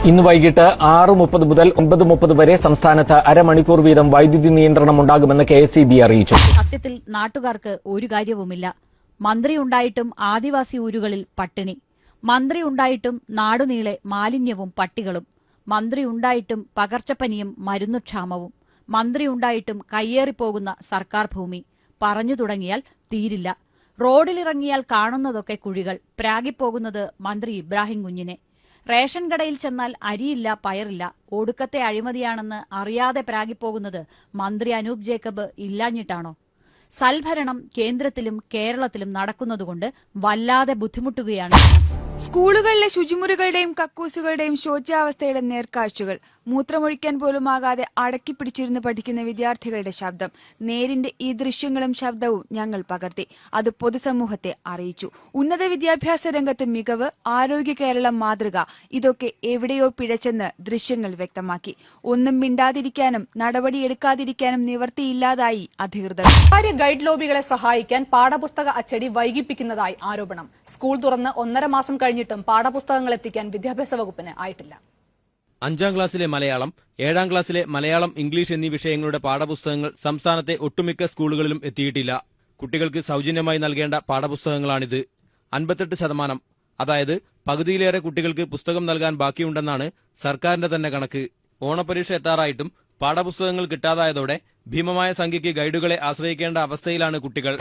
ഇന്ന് വൈകിട്ട് 6:30 മുതൽ 9:30 വരെ സംസ്ഥാനത്ത് അരമണിക്കൂർ വീതം വൈദ്യുതി നിയന്ത്രണം ഉണ്ടാകുമെന്ന് KSEB അറിയിച്ചു. സത്യത്തിൽ നാട്ടുകാർക്ക് ഒരു കാര്യവുമില്ല. മന്ത്രിയുണ്ടായിട്ടും ആദിവാസി ഊരുകളിൽ പട്ടിണി, മന്ത്രിയുണ്ടായിട്ടും നാടുനീളെ മാലിന്യവും പട്ടികളും, മന്ത്രിയുണ്ടായിട്ടും പകർച്ചപ്പനിയും മരുന്നുക്ഷാമവും, മന്ത്രിയുണ്ടായിട്ടും കയ്യേറിപ്പോകുന്ന സർക്കാർ ഭൂമി. പറഞ്ഞു തുടങ്ങിയാൽ തീരില്ല. റോഡിലിറങ്ങിയാൽ കാണുന്നതൊക്കെ കുഴികൾ. പ്രാഗിപ്പോകുന്നത് മന്ത്രി ഇബ്രാഹിം കുഞ്ഞിനെ. റേഷൻ കടയിൽ ചെന്നാൽ അരിയില്ല, പയറില്ല. ഒടുക്കത്തെ അഴിമതിയാണെന്ന് അറിയാതെ പ്രാഗിപ്പോകുന്നത് മന്ത്രി അനൂപ് ജേക്കബ് ഇല്ലാഞ്ഞിട്ടാണോ? സൽഭരണം കേന്ദ്രത്തിലും കേരളത്തിലും നടക്കുന്നതുകൊണ്ട് വല്ലാതെ ബുദ്ധിമുട്ടുകയാണ്. സ്കൂളുകളിലെ ശുചിമുറികളുടെയും കക്കൂസുകളുടെയും ശോച്യാവസ്ഥയുടെ നേർക്കാഴ്ചകൾ. മൂത്രമൊഴിക്കാൻ പോലുമാകാതെ അടക്കിപ്പിടിച്ചിരുന്ന് പഠിക്കുന്ന വിദ്യാർത്ഥികളുടെ ശബ്ദം. നേരിന്റെ ഈ ദൃശ്യങ്ങളും ശബ്ദവും ഞങ്ങൾ പകർത്തി. അത് പൊതുസമൂഹത്തെ അറിയിച്ചു. ഉന്നത വിദ്യാഭ്യാസ രംഗത്ത് മികവ്, ആരോഗ്യ കേരളം മാതൃക, ഇതൊക്കെ എവിടെയോ പിഴച്ചെന്ന് ദൃശ്യങ്ങൾ വ്യക്തമാക്കി. ഒന്നും മിണ്ടാതിരിക്കാനും നടപടിയെടുക്കാതിരിക്കാനും നിവർത്തിയില്ലാതായി അധികൃതർ. ഗൈഡ് ലോബികളെ സഹായിക്കാൻ പാഠപുസ്തക അച്ചടി വൈകിപ്പിക്കുന്നതായി ആരോപണം. സ്കൂൾ തുറന്ന് 1.5 മാസം കഴിഞ്ഞിട്ടും പാഠപുസ്തകങ്ങൾ എത്തിക്കാൻ വിദ്യാഭ്യാസ വകുപ്പിന് ആയിട്ടില്ല. 5ാം ക്ലാസ്സിലെ മലയാളം, 7ാം ക്ലാസ്സിലെ മലയാളം, ഇംഗ്ലീഷ് എന്നീ വിഷയങ്ങളുടെ പാഠപുസ്തകങ്ങൾ സംസ്ഥാനത്തെ ഒട്ടുമിക്ക സ്കൂളുകളിലും എത്തിയിട്ടില്ല. കുട്ടികൾക്ക് സൌജന്യമായി നൽകേണ്ട പാഠപുസ്തകങ്ങളാണിത്. 58%, അതായത് പകുതിയിലേറെ കുട്ടികൾക്ക് പുസ്തകം നൽകാൻ ബാക്കിയുണ്ടെന്നാണ് സർക്കാരിന്റെ തന്നെ കണക്ക്. ഓണപരീക്ഷ എത്താറായിട്ടും പാഠപുസ്തകങ്ങൾ കിട്ടാതായതോടെ ഭീമമായ സംഖ്യയ്ക്ക് ഗൈഡുകളെ ആശ്രയിക്കേണ്ട അവസ്ഥയിലാണ് കുട്ടികൾ.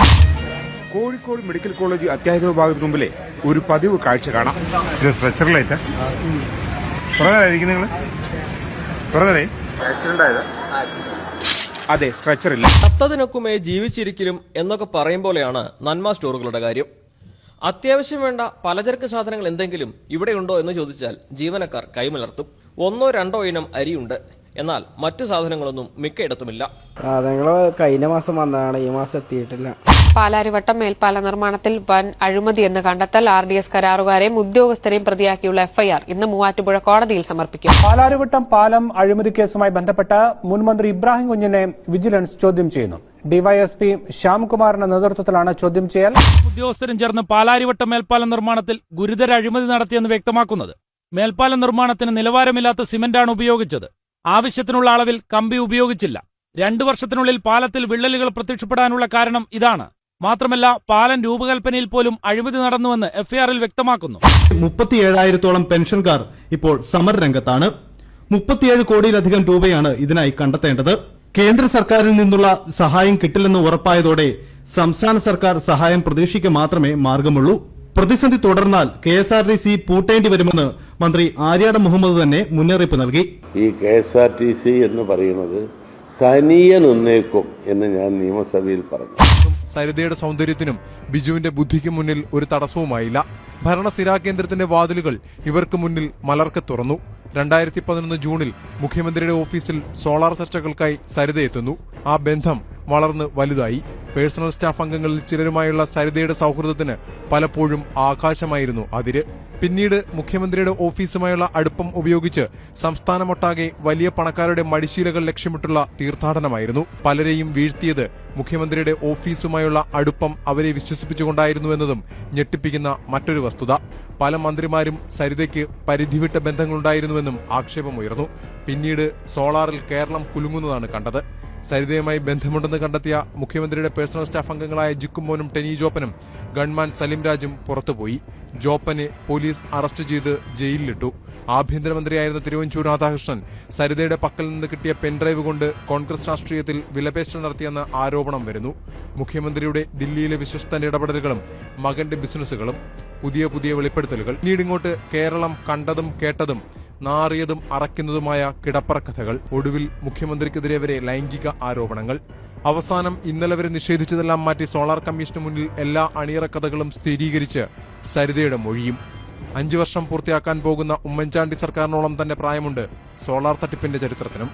കോഴിക്കോട് മെഡിക്കൽ കോളേജ് അത്യാഹിത വിഭാഗത്തിന് മുമ്പിലെ ഒരു പതിവ് കാഴ്ച കാണാം. സ്ട്രെച്ചറിലായിട്ട് അതെ, സ്ട്രെച്ചറില്ല. ചത്തതിനൊക്കുമേ ജീവിച്ചിരിക്കലും എന്നൊക്കെ പറയും പോലെയാണ് നന്മ സ്റ്റോറുകളുടെ കാര്യം. അത്യാവശ്യം വേണ്ട പലചരക്ക് സാധനങ്ങൾ എന്തെങ്കിലും ഇവിടെയുണ്ടോ എന്ന് ചോദിച്ചാൽ ജീവനക്കാർ കൈമലർത്തും. 1-2 ഇനം അരിയുണ്ട്, എന്നാൽ മറ്റു സാധനങ്ങളൊന്നും മിക്കയിടത്തുമില്ല. സാധനങ്ങൾ കഴിഞ്ഞ മാസം വന്നതാണ്, ഈ മാസം എത്തിയിട്ടില്ല. പാലാരിവട്ടം മേൽപ്പാല നിർമ്മാണത്തിൽ വൻ അഴിമതിയെന്ന് കണ്ടെത്തൽ. RDS കരാറുകാരെയും ഉദ്യോഗസ്ഥരെയും പ്രതിയാക്കിയുള്ള FIR ഇന്ന് മൂവാറ്റുപുഴ കോടതിയിൽ സമർപ്പിക്കും. പാലാരിവട്ടം പാലം അഴിമതി കേസുമായി ബന്ധപ്പെട്ട് മുൻ മന്ത്രി ഇബ്രാഹിം കുഞ്ഞിനെ വിജിലൻസ് ചോദ്യം ചെയ്യുന്നു. DYSP ശ്യാംകുമാറിന്റെ നേതൃത്വത്തിലാണ് ചോദ്യം ചെയ്യൽ. ഉദ്യോഗസ്ഥരും ചേർന്ന് പാലാരിവട്ടം മേൽപ്പാല നിർമ്മാണത്തിൽ ഗുരുതര അഴിമതി നടത്തിയെന്ന് വ്യക്തമാക്കുന്നത്. മേൽപ്പാല നിർമ്മാണത്തിന് നിലവാരമില്ലാത്ത സിമന്റാണ് ഉപയോഗിച്ചത്. ആവശ്യത്തിനുള്ള അളവിൽ കമ്പി ഉപയോഗിച്ചില്ല. 2 വർഷത്തിനുള്ളിൽ പാലത്തിൽ വിള്ളലുകൾ പ്രത്യക്ഷപ്പെടാനുള്ള കാരണം ഇതാണ്. മാത്രമല്ല, പാലം രൂപകൽപ്പനയിൽ പോലും അഴിമതി നടന്നുവെന്ന് FIR-ൽ വ്യക്തമാക്കുന്നു. 37,000-ഓളം പെൻഷൻകാർ ഇപ്പോൾ സമരരംഗത്താണ്. 37 കോടിയിലധികം രൂപയാണ് ഇതിനായി കണ്ടെത്തേണ്ടത്. കേന്ദ്ര സർക്കാരിൽ നിന്നുള്ള സഹായം കിട്ടില്ലെന്ന് ഉറപ്പായതോടെ സംസ്ഥാന സർക്കാർ സഹായം പ്രതീക്ഷിക്കുക മാത്രമേ മാർഗമുള്ളൂ. പ്രതിസന്ധി തുടർന്നാൽ KSRTC പൂട്ടേണ്ടി വരുമെന്ന് മന്ത്രി ആര്യാടൻ മുഹമ്മദ് തന്നെ മുന്നറിയിപ്പ് നൽകി. ഈ KSRTC എന്ന് പറയുന്നത് തനിയെ നിന്നേക്കും എന്ന് ഞാൻ നിയമസഭയിൽ പറഞ്ഞു. സരിതയുടെ സൗന്ദര്യത്തിനും ബിജുവിന്റെ ബുദ്ധിക്കും മുന്നിൽ ഒരു തടസ്സവുമായില്ല. ഭരണസ്ഥിരാ കേന്ദ്രത്തിന്റെ വാതിലുകൾ ഇവർക്ക് മുന്നിൽ മലർക്കെ തുറന്നു. 2011 ജൂണിൽ മുഖ്യമന്ത്രിയുടെ ഓഫീസിൽ സോളാർ ചർച്ചകൾക്കായി സരിത എത്തുന്നു. ആ ബന്ധം വളർന്ന് വലുതായി. പേഴ്സണൽ സ്റ്റാഫ് അംഗങ്ങളിൽ ചിലരുമായുള്ള സരിതയുടെ സൗഹൃദത്തിന് പലപ്പോഴും ആകാശമായിരുന്നു അതിര്. പിന്നീട് മുഖ്യമന്ത്രിയുടെ ഓഫീസുമായുള്ള അടുപ്പം ഉപയോഗിച്ച് സംസ്ഥാനമൊട്ടാകെ വലിയ പണക്കാരുടെ മടിശീലകൾ ലക്ഷ്യമിട്ടുള്ള തീർത്ഥാടനമായിരുന്നു. പലരെയും വീഴ്ത്തിയത് മുഖ്യമന്ത്രിയുടെ ഓഫീസുമായുള്ള അടുപ്പം അവരെ വിശ്വസിപ്പിച്ചുകൊണ്ടായിരുന്നുവെന്നതും ഞെട്ടിപ്പിക്കുന്ന മറ്റൊരു വസ്തുത. പല മന്ത്രിമാരും സരിതയ്ക്ക് പരിധിവിട്ട ബന്ധങ്ങളുണ്ടായിരുന്നുവെന്നും ആക്ഷേപമുയർന്നു. പിന്നീട് സോളാറിൽ കേരളം കുലുങ്ങുന്നതാണ് കണ്ടത്. സരിതയുമായി ബന്ധമുണ്ടെന്ന് കണ്ടെത്തിയ മുഖ്യമന്ത്രിയുടെ പേഴ്സണൽ സ്റ്റാഫ് അംഗങ്ങളായ ജിക്കുമോനും ടെനി ജോപ്പനും ഗൺമാൻ സലിം രാജും പുറത്തുപോയി. ജോപ്പനെ പോലീസ് അറസ്റ്റ് ചെയ്ത് ജയിലിലിട്ടു. ആഭ്യന്തരമന്ത്രിയായിരുന്ന തിരുവഞ്ചൂർ രാധാകൃഷ്ണൻ സരിതയുടെ പക്കൽ നിന്ന് കിട്ടിയ പെൻഡ്രൈവ് കൊണ്ട് കോൺഗ്രസ് രാഷ്ട്രീയത്തിൽ വിലപേശൽ നടത്തിയെന്ന ആരോപണം വരുന്നു. മുഖ്യമന്ത്രിയുടെ ദില്ലിയിലെ വിശ്വസ്തന്റെ ഇടപെടലുകളും മകന്റെ ബിസിനസ്സുകളും പുതിയ വെളിപ്പെടുത്തലുകൾ. പിന്നീടിങ്ങോട്ട് കേരളം കണ്ടതും കേട്ടതും നാറിയതും അറയ്ക്കുന്നതുമായ കിടപ്പറക്കഥകൾ. ഒടുവിൽ മുഖ്യമന്ത്രിക്കെതിരെ വരെ ലൈംഗിക ആരോപണങ്ങൾ. അവസാനം ഇന്നലെ വരെ നിഷേധിച്ചതെല്ലാം മാറ്റി സോളാർ കമ്മീഷന് മുന്നിൽ എല്ലാ അണിയറക്കഥകളും സ്ഥിരീകരിച്ച് സരിതയുടെ മൊഴിയും. 5 വർഷം പൂർത്തിയാക്കാൻ പോകുന്ന ഉമ്മൻചാണ്ടി സർക്കാരിനോളം തന്നെ പ്രായമുണ്ട് സോളാർ തട്ടിപ്പിന്റെ ചരിത്രത്തിനും.